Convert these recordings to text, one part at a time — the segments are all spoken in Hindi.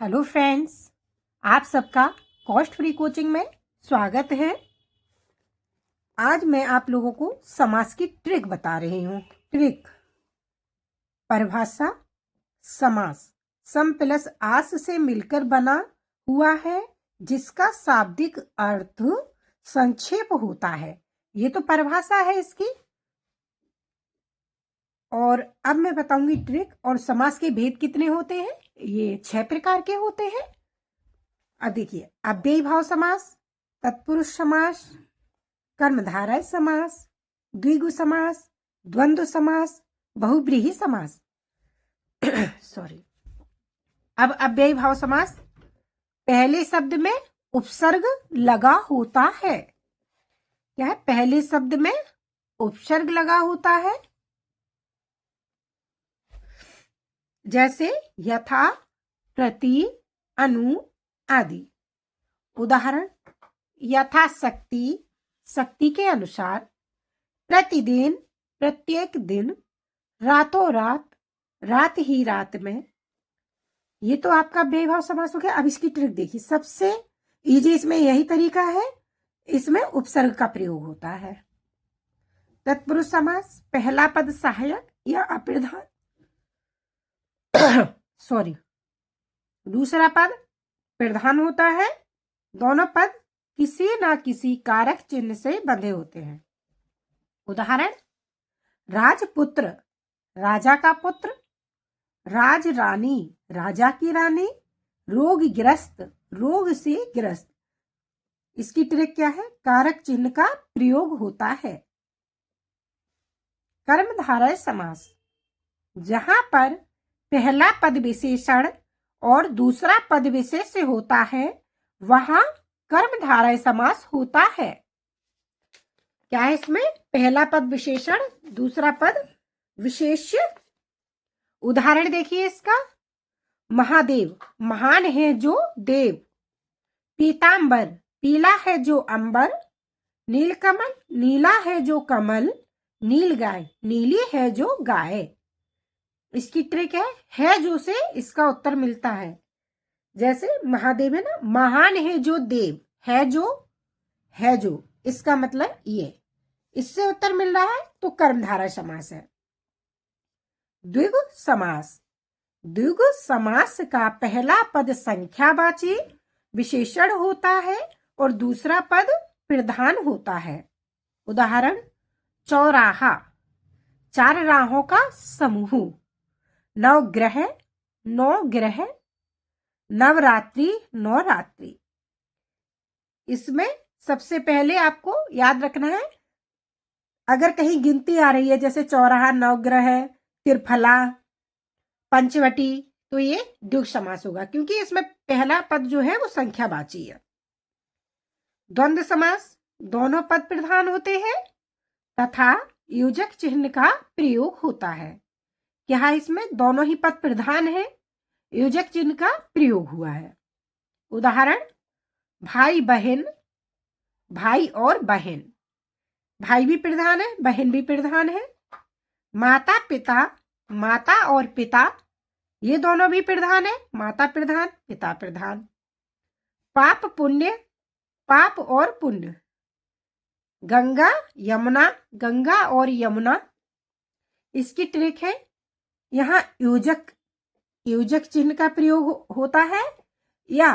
हेलो फ्रेंड्स, आप सबका कॉस्ट फ्री कोचिंग में स्वागत है। आज मैं आप लोगों को समास की ट्रिक बता रही हूँ। ट्रिक, परिभाषा। समास सम प्लस आस से मिलकर बना हुआ है जिसका शाब्दिक अर्थ संक्षेप होता है। ये तो परिभाषा है इसकी। और अब मैं बताऊंगी ट्रिक। और समास के भेद कितने होते हैं? ये 6 प्रकार के होते हैं। अब देखिए, अव्ययी भाव समास, तत्पुरुष समास, कर्मधारय समास, द्विगु समास, द्वंद्व समास, बहुब्रीहि समास। सॉरी। अब अव्ययी भाव समास, पहले शब्द में उपसर्ग लगा होता है। क्या है? पहले शब्द में उपसर्ग लगा होता है। जैसे यथा, प्रति, अनु आदि। उदाहरण, यथाशक्ति, शक्ति के अनुसार, प्रतिदिन, प्रत्येक दिन, रातों रात, रात ही रात में। ये तो आपका अव्ययीभाव समास हो गया। अब इसकी ट्रिक देखिए। सबसे इजी इसमें यही तरीका है, इसमें उपसर्ग का प्रयोग होता है। तत्पुरुष समास, पहला पद सहायक या अप्रधान सॉरी, दूसरा पद प्रधान होता है। दोनों पद किसी ना किसी कारक चिन्ह से बंधे होते हैं। उदाहरण, राजपुत्र, राजा का पुत्र, राज रानी, राजा की रानी, रोगग्रस्त, रोग से ग्रस्त। इसकी ट्रिक क्या है? कारक चिन्ह का प्रयोग होता है। कर्मधारय समास, जहां पर पहला पद विशेषण और दूसरा पद विशेष्य होता है वहां कर्मधारय समास होता है। क्या है इसमें? पहला पद विशेषण, दूसरा पद विशेष्य। उदाहरण देखिए इसका। महादेव, महान है जो देव। पीतांबर, पीला है जो अंबर। नीलकमल, नीला है जो कमल। नीलगाय, नीली है जो गाय। इसकी ट्रिक है जो से इसका उत्तर मिलता है। जैसे महादेव है ना, महान है जो देव, है जो, इसका मतलब ये, इससे उत्तर मिल रहा है तो कर्मधारय समास है। द्विगु समास, द्विगु समास का पहला पद संख्यावाची विशेषण होता है और दूसरा पद प्रधान होता है। उदाहरण, चौराहा, 4 राहों का समूह। नवग्रह, 9 ग्रह। नवरात्रि, 9 रात्रि। इसमें सबसे पहले आपको याद रखना है, अगर कहीं गिनती आ रही है जैसे चौराहा, नवग्रह, त्रिफला, पंचवटी, तो ये द्विगु समास होगा क्योंकि इसमें पहला पद जो है वो संख्यावाची है। द्वंद्व समास, दोनों पद प्रधान होते हैं तथा योजक चिन्ह का प्रयोग होता है। क्या इसमें दोनों ही पद प्रधान है, योजक चिन्ह का प्रयोग हुआ है। उदाहरण, भाई बहन, भाई और बहन। भाई भी प्रधान है, बहन भी प्रधान है। माता पिता, माता और पिता, ये दोनों भी प्रधान है, माता प्रधान, पिता प्रधान। पाप पुण्य, पाप और पुण्य। गंगा यमुना, गंगा और यमुना। इसकी ट्रिक है, यहाँ योजक चिन्ह का प्रयोग होता है या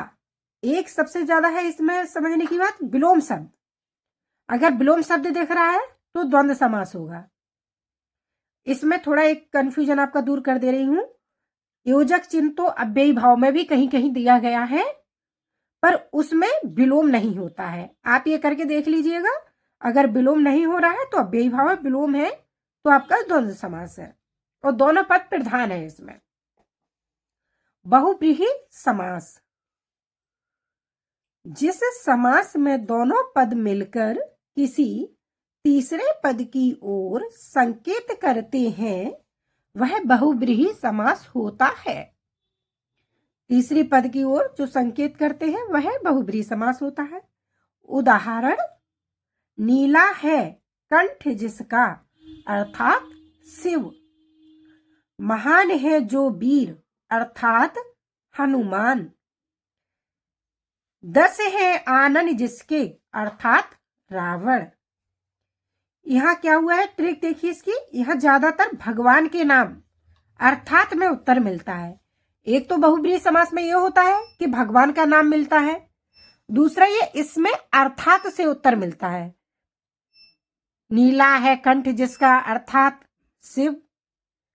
एक सबसे ज्यादा है इसमें समझने की बात, विलोम शब्द। अगर विलोम शब्द दिख रहा है तो द्वंद्व समास होगा। इसमें थोड़ा एक कंफ्यूजन आपका दूर कर दे रही हूं। योजक चिन्ह तो अव्ययी भाव में भी कहीं कहीं दिया गया है पर उसमें विलोम नहीं होता है। आप ये करके देख लीजिएगा, अगर विलोम नहीं हो रहा है तो अव्ययी भाव में, विलोम है तो आपका द्वंद्व समास है और दोनों पद प्रधान है इसमें। बहुव्रीहि समास, जिस समास में दोनों पद मिलकर किसी तीसरे पद की ओर संकेत करते हैं वह बहुव्रीहि समास होता है। तीसरी पद की ओर जो संकेत करते हैं वह बहुव्रीहि समास होता है। उदाहरण, नीला है कंठ जिसका, अर्थात शिव। महान है जो वीर, अर्थात हनुमान। 10 है आनन जिसके, अर्थात रावण। यहाँ क्या हुआ है, ट्रिक देखिए इसकी। यहाँ ज्यादातर भगवान के नाम अर्थात में उत्तर मिलता है। एक तो बहुब्रीहि समास में यह होता है कि भगवान का नाम मिलता है, दूसरा ये इसमें अर्थात से उत्तर मिलता है। नीला है कंठ जिसका, अर्थात शिव।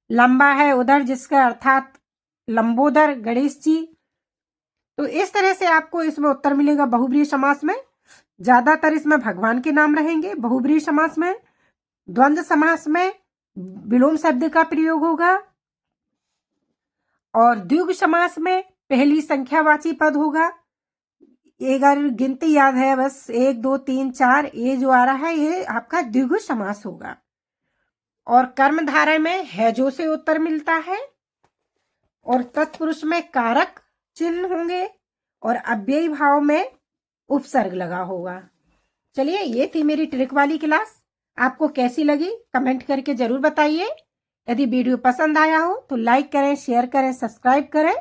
लंबा है उदर जिसका, अर्थात लंबोदर गणेश जी। तो इस तरह से आपको इसमें उत्तर मिलेगा बहुब्रीहि समास में। ज्यादातर इसमें भगवान के नाम रहेंगे बहुब्रीहि समास में। द्वंद्व समास में विलोम शब्द का प्रयोग होगा, और द्विगु समास में पहली संख्यावाची पद होगा। अगर गिनती याद है बस 1 2 3 4, ये जो आ रहा है ये आपका द्विगु समास होगा। और कर्मधारय में हैजो से उत्तर मिलता है, और तत्पुरुष में कारक चिन्ह होंगे, और अव्ययी भाव में उपसर्ग लगा होगा। चलिए, ये थी मेरी ट्रिक वाली क्लास। आपको कैसी लगी कमेंट करके जरूर बताइए। यदि वीडियो पसंद आया हो तो लाइक करें, शेयर करें, सब्सक्राइब करें,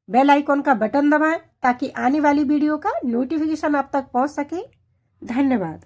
बेल आइकॉन का बटन दबाएं ताकि आने वाली वीडियो का नोटिफिकेशन आप तक पहुंच सके। धन्यवाद।